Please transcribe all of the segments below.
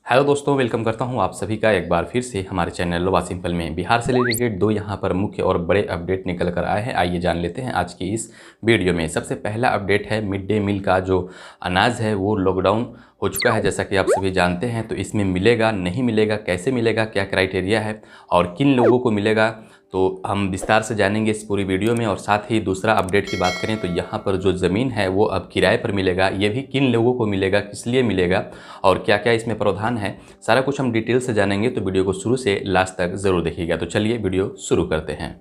Hello दोस्तों, welcome करता हूं आप सभी का एक बार फिर से हमारे चैनल लोवा सिंपल में। बिहार से रिलेटेड दो यहां पर मुख्य और बड़े अपडेट निकल कर आए हैं। आइए जान लेते हैं आज की इस वीडियो में। सबसे पहला अपडेट है मिड डे मील का जो अनाज है वो लॉकडाउन हो चुका है, जैसा कि आप सभी जानते हैं। तो इसमें मिलेगा नहीं मिलेगा, कैसे मिलेगा, क्या क्राइटेरिया है और किन लोगों को मिलेगा, तो हम विस्तार से जानेंगे इस पूरी वीडियो में। और साथ ही दूसरा अपडेट की बात करें तो यहाँ पर जो ज़मीन है वो अब किराए पर मिलेगा। ये भी किन लोगों को मिलेगा, किस लिए मिलेगा और क्या क्या इसमें प्रावधान है, सारा कुछ हम डिटेल से जानेंगे। तो वीडियो को शुरू से लास्ट तक ज़रूर देखिएगा। तो चलिए वीडियो शुरू करते हैं।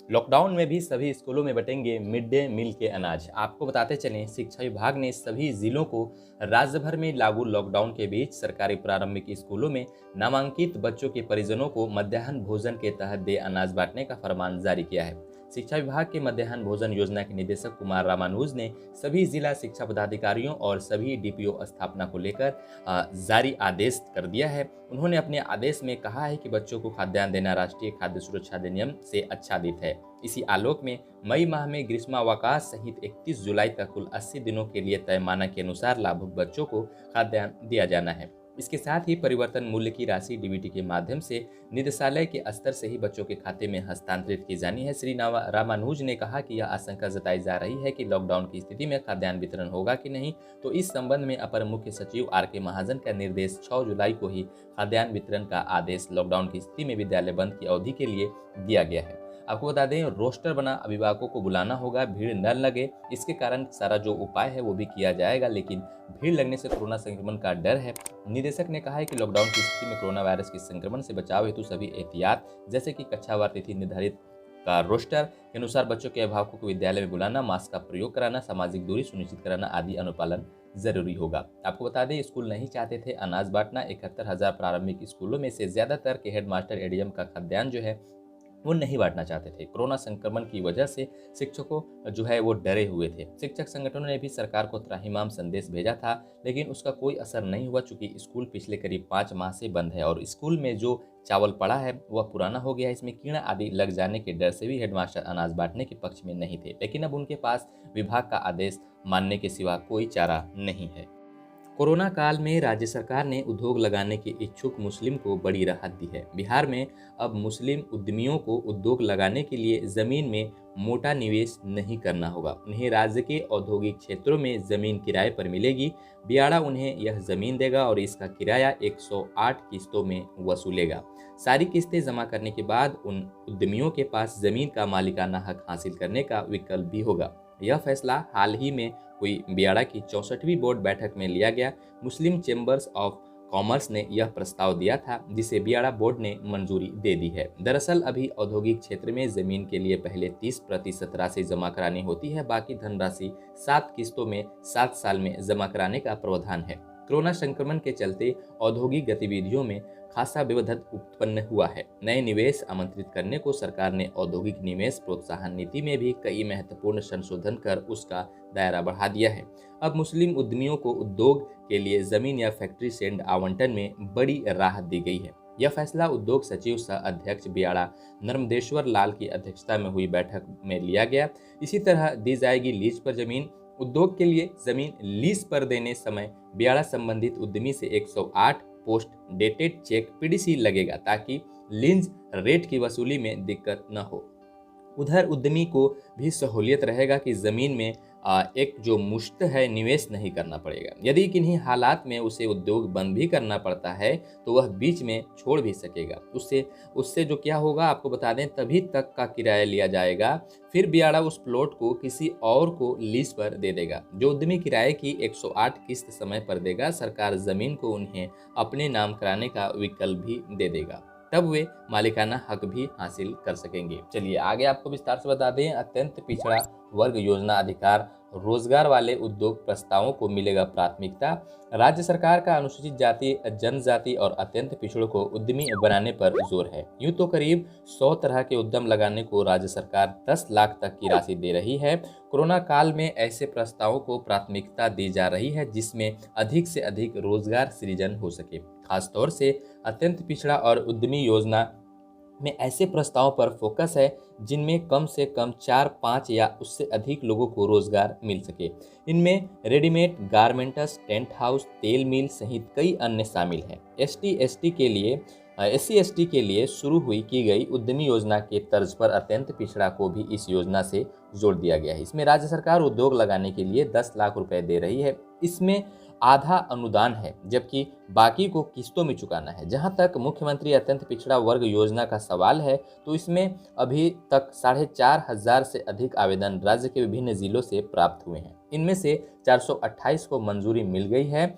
लॉकडाउन में भी सभी स्कूलों में बटेंगे मिड डे मील के अनाज। आपको बताते चलें, शिक्षा विभाग ने सभी जिलों को राज्य भर में लागू लॉकडाउन के बीच सरकारी प्रारंभिक स्कूलों में नामांकित बच्चों के परिजनों को मध्याह्न भोजन के तहत दे अनाज बांटने का फरमान जारी किया है। शिक्षा विभाग के मध्याह्न भोजन योजना के निदेशक कुमार रामानुज ने सभी जिला शिक्षा पदाधिकारियों और सभी डीपीओ स्थापना को लेकर जारी आदेश कर दिया है। उन्होंने अपने आदेश में कहा है कि बच्चों को खाद्यान्न देना राष्ट्रीय खाद्य सुरक्षा अधिनियम से आच्छादित है। इसी आलोक में मई माह में ग्रीष्मावकाश सहित 31 जुलाई तक कुल 80 दिनों के लिए तय मानक के अनुसार लाभुक बच्चों को खाद्यान्न दिया जाना है। इसके साथ ही परिवर्तन मूल्य की राशि डीबीटी के माध्यम से निदेशालय के स्तर से ही बच्चों के खाते में हस्तांतरित की जानी है। श्री रामानुज ने कहा कि यह आशंका जताई जा रही है कि लॉकडाउन की स्थिति में खाद्यान्न वितरण होगा कि नहीं, तो इस संबंध में अपर मुख्य सचिव आर.के. महाजन का निर्देश 6 जुलाई को ही खाद्यान्न वितरण का आदेश लॉकडाउन की स्थिति में विद्यालय बंद की अवधि के लिए दिया गया है। आपको बता दें, रोस्टर बना अभिभावकों को बुलाना होगा, भीड़ न लगे इसके कारण सारा जो उपाय है वो भी किया जाएगा, लेकिन भीड़ लगने से कोरोना संक्रमण का डर है। निदेशक ने कहा है कि लॉकडाउन की स्थिति में कोरोना वायरस के संक्रमण से बचाव हेतु सभी एहतियात जैसे कि कक्षावार तिथि निर्धारित का रोस्टर के अनुसार बच्चों के अभिभावकों को विद्यालय में बुलाना, मास्क का प्रयोग कराना, सामाजिक दूरी सुनिश्चित कराना आदि अनुपालन जरूरी होगा। आपको बता दें, स्कूल नहीं चाहते थे अनाज बांटना। 71,000 प्रारंभिक स्कूलों में से ज्यादातर के हेडमास्टर एडीएम का खाद्यान्न जो है वो नहीं बांटना चाहते थे। कोरोना संक्रमण की वजह से शिक्षकों जो है वो डरे हुए थे। शिक्षक संगठनों ने भी सरकार को त्राहिमाम संदेश भेजा था, लेकिन उसका कोई असर नहीं हुआ, चूंकि स्कूल पिछले करीब 5 माह से बंद है और स्कूल में जो चावल पड़ा है वह पुराना हो गया है। इसमें कीड़ा आदि लग जाने के डर से भी हेडमास्टर अनाज बांटने के पक्ष में नहीं थे, लेकिन अब उनके पास विभाग का आदेश मानने के सिवा कोई चारा नहीं है। कोरोना काल में राज्य सरकार ने उद्योग लगाने के इच्छुक मुस्लिम को बड़ी राहत दी है। बिहार में अब मुस्लिम उद्यमियों को उद्योग लगाने के लिए जमीन में मोटा निवेश नहीं करना होगा। उन्हें राज्य के औद्योगिक क्षेत्रों में जमीन किराए पर मिलेगी। बियाड़ा उन्हें यह जमीन देगा और इसका किराया 108 किस्तों में वसूलेगा। सारी किस्तें जमा करने के बाद उन उद्यमियों के पास जमीन का मालिकाना हक हासिल करने का विकल्प भी होगा। यह फैसला हाल ही में हुई बियाड़ा की 64वीं बोर्ड बैठक में लिया गया। मुस्लिम चेंबर्स ऑफ कॉमर्स ने यह प्रस्ताव दिया था, जिसे बियाड़ा बोर्ड ने मंजूरी दे दी है। दरअसल अभी औद्योगिक क्षेत्र में जमीन के लिए पहले 30% राशि जमा करानी होती है, बाकी धनराशि 7 किस्तों में 7 साल में जमा कराने का प्रावधान है। कोरोना संक्रमण के चलते औद्योगिक गतिविधियों में खासा व्यवधान उत्पन्न हुआ है। नए निवेश आमंत्रित करने को सरकार ने औद्योगिक निवेश प्रोत्साहन नीति में भी कई महत्वपूर्ण संशोधन कर उसका दायरा बढ़ा दिया है। अब मुस्लिम उद्यमियों को उद्योग के लिए जमीन या फैक्ट्री सैंड आवंटन में बड़ी राहत दी गई है। यह फैसला उद्योग सचिव सह अध्यक्ष बियाड़ा नर्मदेश्वर लाल की अध्यक्षता में हुई बैठक में लिया गया। इसी तरह दी जाएगी लीज पर जमीन। उद्योग के लिए जमीन लीज पर देने समय बियाड़ा संबंधित उद्यमी से 108 पोस्ट डेटेड चेक पीडीसी लगेगा, ताकि लीज रेट की वसूली में दिक्कत न हो। उधर उद्यमी को भी सहूलियत रहेगा कि जमीन में एक जो मुश्त है निवेश नहीं करना पड़ेगा। यदि किन्हीं हालात में उसे उद्योग बंद भी करना पड़ता है तो वह बीच में छोड़ भी सकेगा। उससे जो क्या होगा आपको बता दें, तभी तक का किराया लिया जाएगा, फिर बियाड़ा उस प्लॉट को किसी और को लीज पर दे देगा। जो उद्यमी किराए की 108 किस्त समय पर देगा, सरकार जमीन को उन्हें अपने नाम कराने का विकल्प भी दे देगा, तब वे मालिकाना हक भी हासिल कर सकेंगे। चलिए आगे आपको विस्तार से बता दें, अत्यंत पिछड़ा वर्ग योजना अधिकार रोजगार वाले उद्योग प्रस्तावों को मिलेगा प्राथमिकता। राज्य सरकार का अनुसूचित जाति, जनजाति और अत्यंत पिछड़ों को उद्यमी बनाने पर जोर है। यूं तो करीब 100 तरह के उद्यम लगाने को राज्य सरकार 10 लाख तक की राशि दे रही है। कोरोना काल में ऐसे प्रस्तावों को प्राथमिकता दी जा रही है जिसमें अधिक से अधिक रोजगार सृजन हो सके। खासतौर से अत्यंत पिछड़ा और उद्यमी योजना में ऐसे प्रस्तावों पर फोकस है जिनमें कम से कम 4-5 या उससे अधिक लोगों को रोजगार मिल सके। इनमें रेडीमेड गारमेंट्स, टेंट हाउस, तेल मिल सहित कई अन्य शामिल हैं। एससी एसटी के लिए शुरू की गई उद्यमी योजना के तर्ज पर अत्यंत पिछड़ा को भी इस योजना से जोड़ दिया गया है। इसमें राज्य सरकार उद्योग लगाने के लिए 10 लाख रुपए दे रही है। इसमें आधा अनुदान है जबकि बाकी को किस्तों में चुकाना है। जहां तक मुख्यमंत्री अत्यंत पिछड़ा वर्ग योजना का सवाल है तो इसमें अभी तक 4,500 से अधिक आवेदन राज्य के विभिन्न जिलों से प्राप्त हुए हैं। इनमें से 428 को मंजूरी मिल गई है।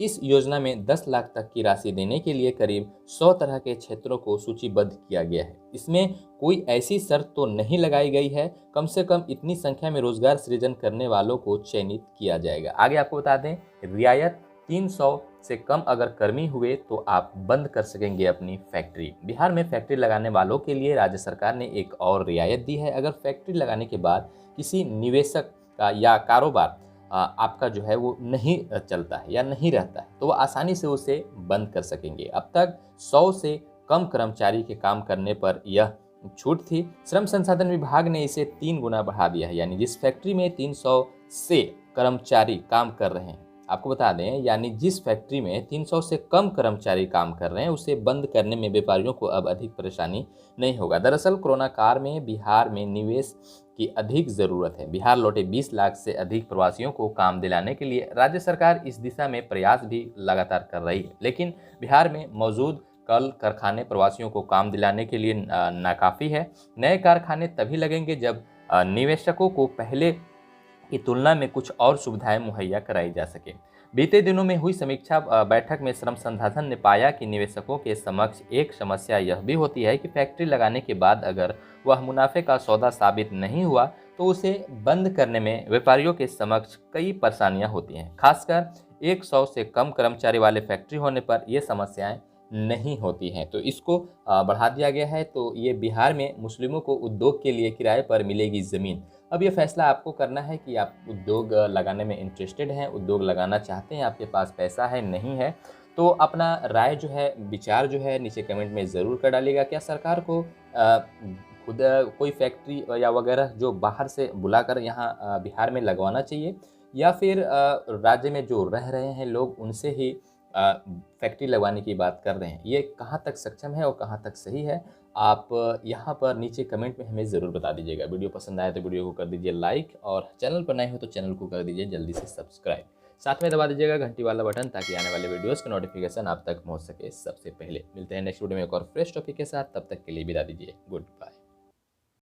इस योजना में 10 लाख तक की राशि देने के लिए करीब 100 तरह के क्षेत्रों को सूचीबद्ध किया गया है। इसमें कोई ऐसी शर्त तो नहीं लगाई गई है, कम से कम इतनी संख्या में रोजगार सृजन करने वालों को चयनित किया जाएगा। आगे आपको बता दें, रियायत 300 से कम अगर कर्मी हुए तो आप बंद कर सकेंगे अपनी फैक्ट्री। बिहार में फैक्ट्री लगाने वालों के लिए राज्य सरकार ने एक और रियायत दी है। अगर फैक्ट्री लगाने के बाद किसी निवेशक का या कारोबार आपका जो है वो नहीं चलता है या नहीं रहता है तो वो आसानी से उसे बंद कर सकेंगे। अब तक 100 से कम कर्मचारी के काम करने पर यह छूट थी। श्रम संसाधन विभाग ने इसे 3 गुना बढ़ा दिया है, यानी जिस फैक्ट्री में 300 से कर्मचारी काम कर रहे हैं, आपको बता दें, यानी जिस फैक्ट्री में 300 से कम कर्मचारी काम कर रहे हैं उसे बंद करने में व्यापारियों को अब अधिक परेशानी नहीं होगा। दरअसल कोरोना काल में बिहार में निवेश की अधिक ज़रूरत है। बिहार लौटे 20 लाख से अधिक प्रवासियों को काम दिलाने के लिए राज्य सरकार इस दिशा में प्रयास भी लगातार कर रही है, लेकिन बिहार में मौजूद कल कारखाने प्रवासियों को काम दिलाने के लिए नाकाफ़ी है। नए कारखाने तभी लगेंगे जब निवेशकों को पहले की तुलना में कुछ और सुविधाएं मुहैया कराई जा सके। बीते दिनों में हुई समीक्षा बैठक में श्रम संसाधन ने पाया कि निवेशकों के समक्ष एक समस्या यह भी होती है कि फैक्ट्री लगाने के बाद अगर वह मुनाफे का सौदा साबित नहीं हुआ तो उसे बंद करने में व्यापारियों के समक्ष कई परेशानियां होती हैं। खासकर 100 से कम कर्मचारी वाले फैक्ट्री होने पर ये समस्याएं नहीं होती हैं, तो इसको बढ़ा दिया गया है। तो ये बिहार में मुस्लिमों को उद्योग के लिए किराए पर मिलेगी ज़मीन। अब ये फैसला आपको करना है कि आप उद्योग लगाने में इंटरेस्टेड हैं, उद्योग लगाना चाहते हैं, आपके पास पैसा है नहीं है, तो अपना राय जो है, विचार जो है नीचे कमेंट में ज़रूर कर डालिएगा। क्या सरकार को खुद कोई फैक्ट्री या वगैरह जो बाहर से बुलाकर यहाँ बिहार में लगवाना चाहिए, या फिर राज्य में जो रह रहे हैं लोग उनसे ही फैक्ट्री लगवाने की बात कर रहे हैं? ये कहाँ तक सक्षम है और कहाँ तक सही है, आप यहाँ पर नीचे कमेंट में हमें ज़रूर बता दीजिएगा। वीडियो पसंद आए तो वीडियो को कर दीजिए लाइक, और चैनल पर नए हो तो चैनल को कर दीजिए जल्दी से सब्सक्राइब। साथ में दबा दीजिएगा घंटी वाला बटन ताकि आने वाले वीडियोस का नोटिफिकेशन आप तक पहुँच सके सबसे पहले। मिलते हैं नेक्स्ट वीडियो में एक और फ्रेश टॉपिक के साथ, तब तक के लिए विदा दीजिए, गुड बाय।